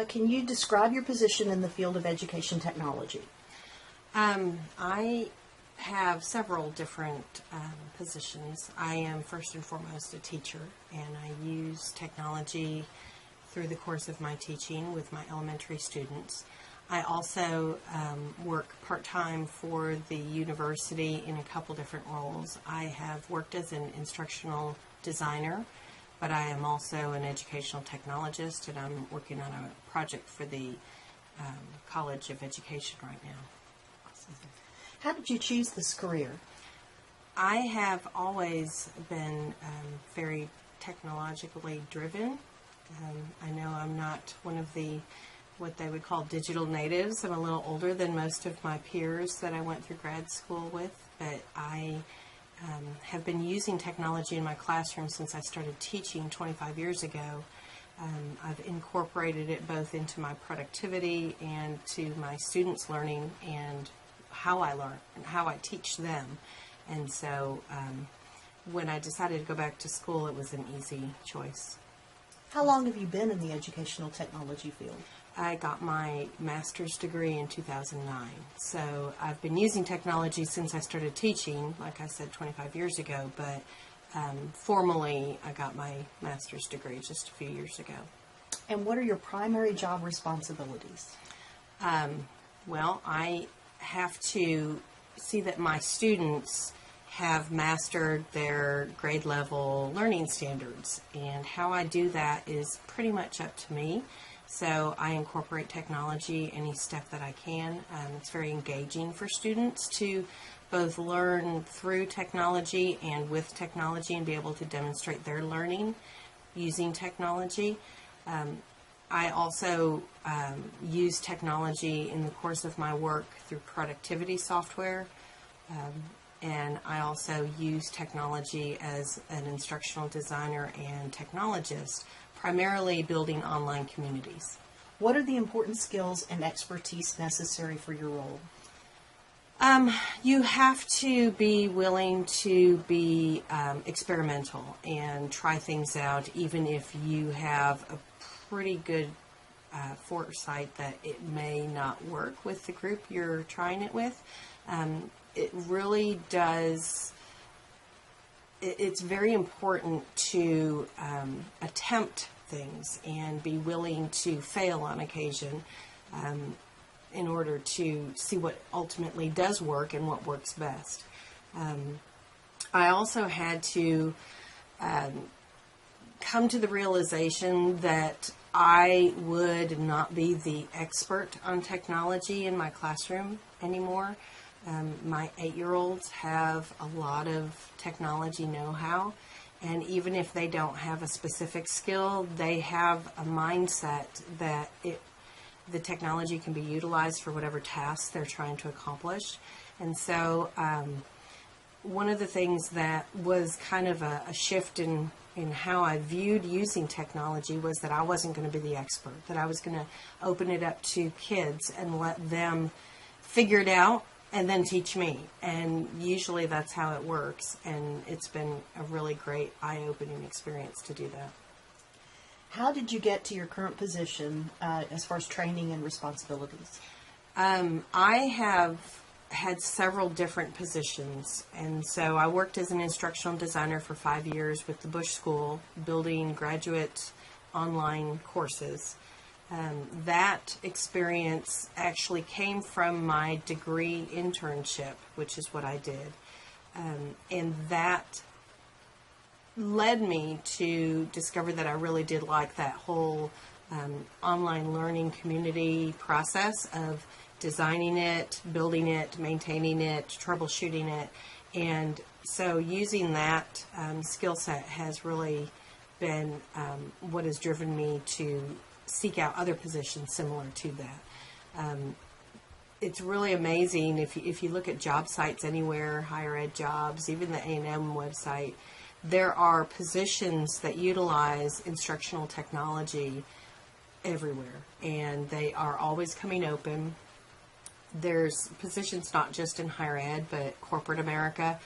Can you describe your position in the field of education technology? I have several different positions. I am first and foremost a teacher, and I use technology through the course of my teaching with my elementary students. I also work part-time for the university in a couple different roles. I have worked as an instructional designer, but I am also an educational technologist, and I'm working on a project for the College of Education right now. How did you choose this career? I have always been very technologically driven. I know I'm not one of the what they would call digital natives. I'm a little older than most of my peers that I went through grad school with, but I have been using technology in my classroom since I started teaching 25 years ago. I've incorporated it both into my productivity and to my students' learning and how I learn and how I teach them. And so when I decided to go back to school, it was an easy choice. How long have you been in the educational technology field? I got my master's degree in 2009. So I've been using technology since I started teaching, like I said, 25 years ago, but formally I got my master's degree just a few years ago. And what are your primary job responsibilities? Well, I have to see that my students have mastered their grade level learning standards, and how I do that is pretty much up to me. So I incorporate technology any step that I can. It's very engaging for students to both learn through technology and with technology and be able to demonstrate their learning using technology. I also use technology in the course of my work through productivity software, and I also use technology as an instructional designer and technologist, primarily building online communities. What are the important skills and expertise necessary for your role? You have to be willing to be experimental and try things out, even if you have a pretty good foresight that it may not work with the group you're trying it with. It really does. It's very important to attempt things and be willing to fail on occasion in order to see what ultimately does work and what works best. I also had to come to the realization that I would not be the expert on technology in my classroom anymore. My 8-year-olds have a lot of technology know-how, and even if they don't have a specific skill, they have a mindset that the technology can be utilized for whatever tasks they're trying to accomplish. And so one of the things that was kind of a shift in how I viewed using technology was that I wasn't going to be the expert, that I was going to open it up to kids and let them figure it out and then teach me. And usually that's how it works, and it's been a really great eye-opening experience to do that. How did you get to your current position as far as training and responsibilities? I have had several different positions, and so I worked as an instructional designer for 5 years with the Bush School, building graduate online courses. That experience actually came from my degree internship, which is what I did, and that led me to discover that I really did like that whole online learning community process of designing it, building it, maintaining it, troubleshooting it. And so using that skill set has really been what has driven me to seek out other positions similar to that. It's really amazing if you look at job sites anywhere, higher ed jobs, even the A&M website, there are positions that utilize instructional technology everywhere, and they are always coming open. There's positions not just in higher ed, but corporate America,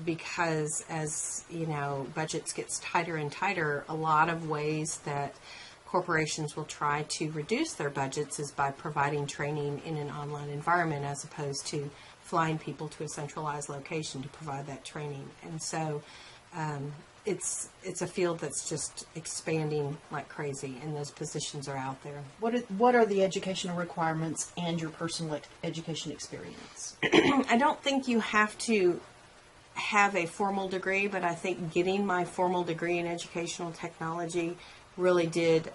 because as you know, budgets gets tighter and tighter, a lot of ways that corporations will try to reduce their budgets is by providing training in an online environment as opposed to flying people to a centralized location to provide that training. And so it's a field that's just expanding like crazy, and those positions are out there. What are the educational requirements and your personal education experience? I don't think you have to have a formal degree, but I think getting my formal degree in educational technology really did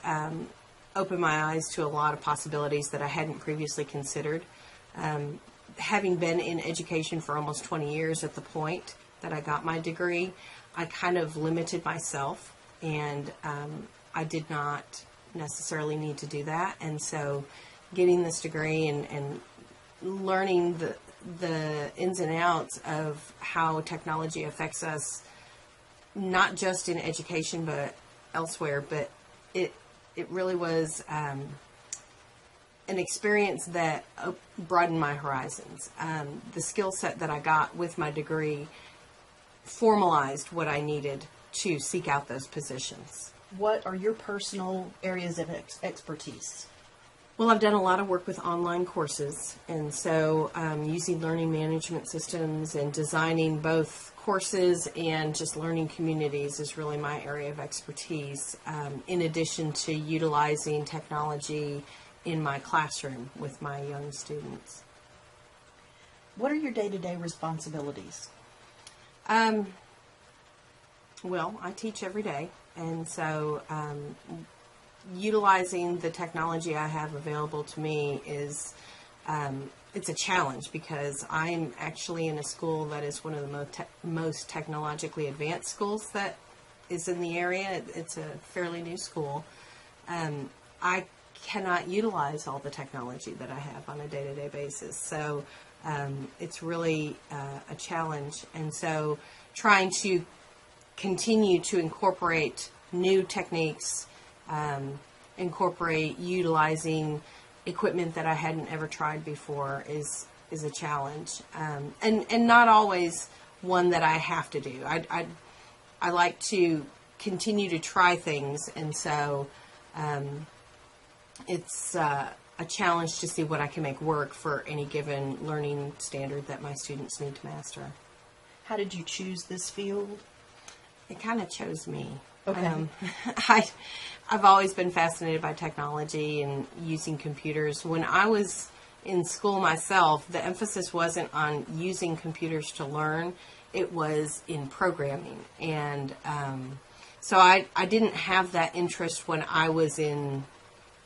open my eyes to a lot of possibilities that I hadn't previously considered. Having been in education for almost 20 years at the point that I got my degree, I kind of limited myself, and I did not necessarily need to do that. And so getting this degree and learning the ins and outs of how technology affects us, not just in education but elsewhere, but it really was an experience that broadened my horizons. The skill set that I got with my degree formalized what I needed to seek out those positions. What are your personal areas of expertise? Well, I've done a lot of work with online courses, and so using learning management systems and designing both courses and just learning communities is really my area of expertise, in addition to utilizing technology in my classroom with my young students. What are your day-to-day responsibilities? Well, I teach every day, and so utilizing the technology I have available to me is it's a challenge, because I'm actually in a school that is one of the most technologically advanced schools that is in the area. It's a fairly new school. I cannot utilize all the technology that I have on a day-to-day basis, so it's really a challenge. And so trying to continue to incorporate new techniques, incorporate utilizing equipment that I hadn't ever tried before is a challenge, and not always one that I have to do. I like to continue to try things, and so it's a challenge to see what I can make work for any given learning standard that my students need to master. How did you choose this field? It kind of chose me. Okay. I've always been fascinated by technology and using computers. When I was in school myself, the emphasis wasn't on using computers to learn. It was in programming. And so I didn't have that interest when I was in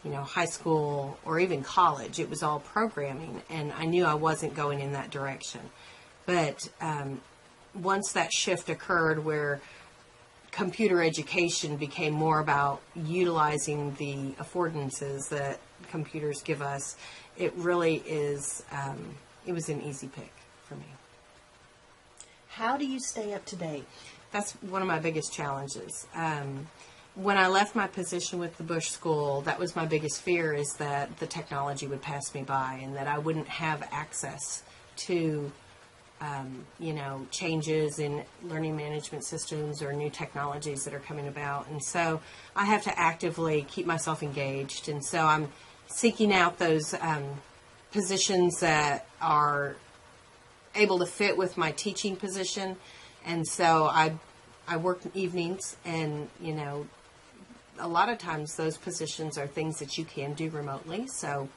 high school or even college. It was all programming, and I knew I wasn't going in that direction. But once that shift occurred where computer education became more about utilizing the affordances that computers give us, it really is, it was an easy pick for me. How do you stay up to date? That's one of my biggest challenges. When I left my position with the Bush School, that was my biggest fear, is that the technology would pass me by and that I wouldn't have access to changes in learning management systems or new technologies that are coming about. And so I have to actively keep myself engaged. And so I'm seeking out those positions that are able to fit with my teaching position. And so I work evenings, and, a lot of times those positions are things that you can do remotely. So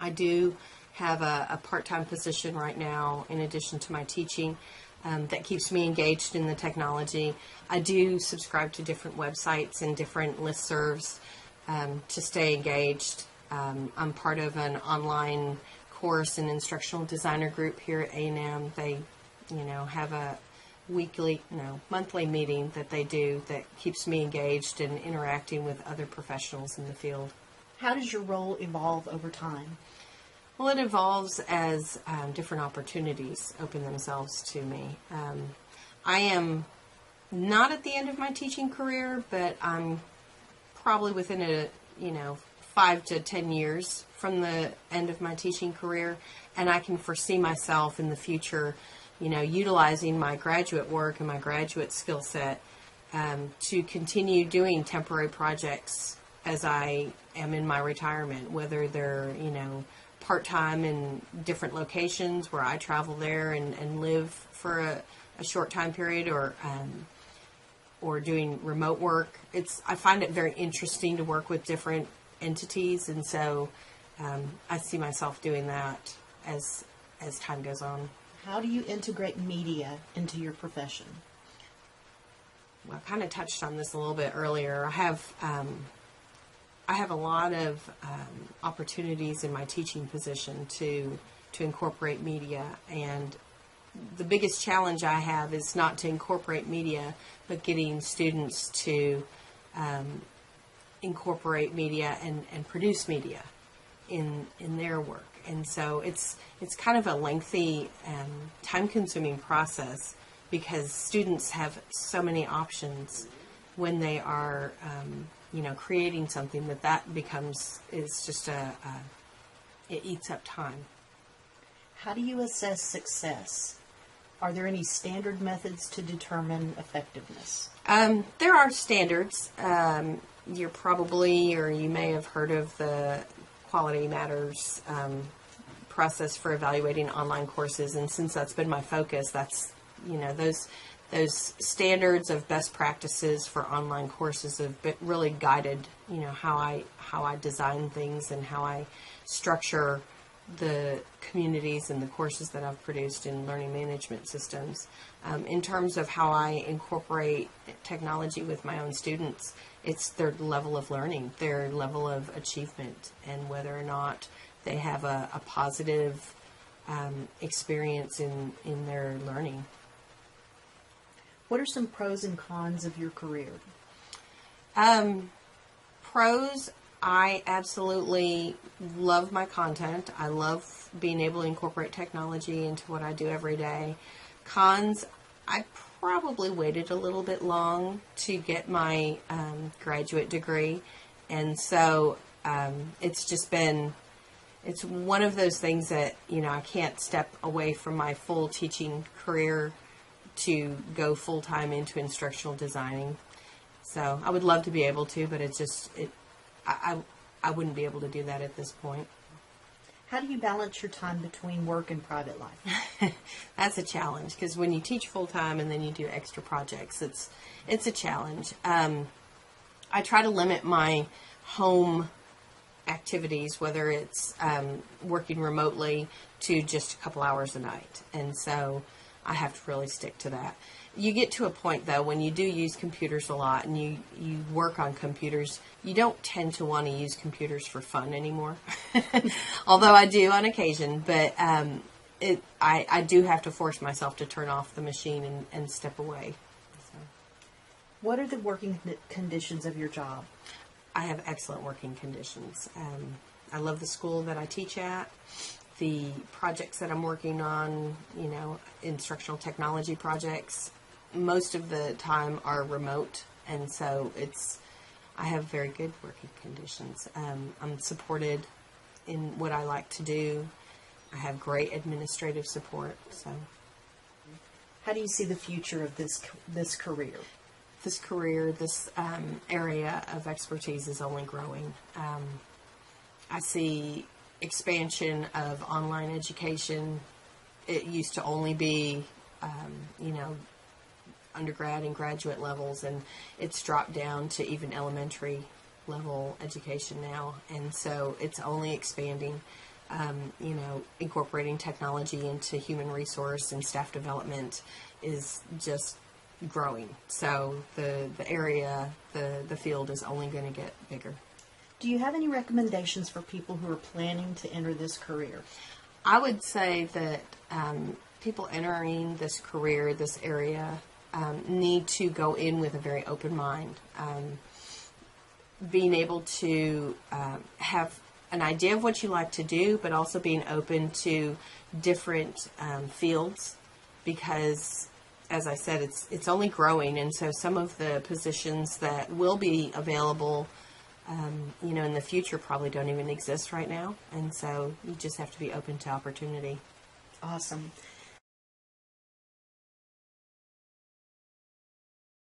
I do have a part-time position right now in addition to my teaching that keeps me engaged in the technology. I do subscribe to different websites and different listservs to stay engaged. I'm part of an online course and instructional designer group here at A&M. They, have a monthly meeting that they do that keeps me engaged and interacting with other professionals in the field. How does your role evolve over time? Well, it evolves as different opportunities open themselves to me. I am not at the end of my teaching career, but I'm probably within 5 to 10 years from the end of my teaching career, and I can foresee myself in the future, utilizing my graduate work and my graduate skill set to continue doing temporary projects as I am in my retirement, whether they're, part-time in different locations where I travel there and live for a short time period, or doing remote work. I find it very interesting to work with different entities, and so I see myself doing that as time goes on. How do you integrate media into your profession? Well, I kind of touched on this a little bit earlier. I have a lot of opportunities in my teaching position to incorporate media, and the biggest challenge I have is not to incorporate media, but getting students to incorporate media and produce media in their work. And so it's kind of a lengthy, time-consuming process, because students have so many options when they are, creating something that is just it eats up time. How do you assess success? Are there any standard methods to determine effectiveness? There are standards. You may have heard of the Quality Matters process for evaluating online courses, and since that's been my focus, that's those standards of best practices for online courses have really guided how I design things and how I structure the communities and the courses that I've produced in learning management systems. In terms of how I incorporate technology with my own students, it's their level of learning, their level of achievement, and whether or not they have a positive experience in their learning. What are some pros and cons of your career? Pros, I absolutely love my content. I love being able to incorporate technology into what I do every day. Cons, I probably waited a little bit long to get my graduate degree, and so it's one of those things that I can't step away from my full teaching career to go full-time into instructional designing. So I would love to be able to, but I wouldn't be able to do that at this point. How do you balance your time between work and private life? That's a challenge, because when you teach full-time and then you do extra projects, it's a challenge. I try to limit my home activities, whether it's working remotely, to just a couple hours a night. And so I have to really stick to that. You get to a point, though, when you do use computers a lot and you work on computers, you don't tend to want to use computers for fun anymore. Although I do on occasion, but I do have to force myself to turn off the machine and step away. So. What are the working conditions of your job? I have excellent working conditions. I love the school that I teach at. The projects that I'm working on, instructional technology projects, most of the time are remote, and so I have very good working conditions. I'm supported in what I like to do. I have great administrative support. So, how do you see the future of this career? This area of expertise is only growing. I see expansion of online education. It used to only be, undergrad and graduate levels, and it's dropped down to even elementary level education now. And so it's only expanding, incorporating technology into human resource and staff development is just growing. So the area, the field is only going to get bigger. Do you have any recommendations for people who are planning to enter this career? I would say that people entering this career, this area, need to go in with a very open mind. Being able to have an idea of what you like to do, but also being open to different fields, because, as I said, it's only growing, and so some of the positions that will be available in the future probably don't even exist right now. And so you just have to be open to opportunity. Awesome.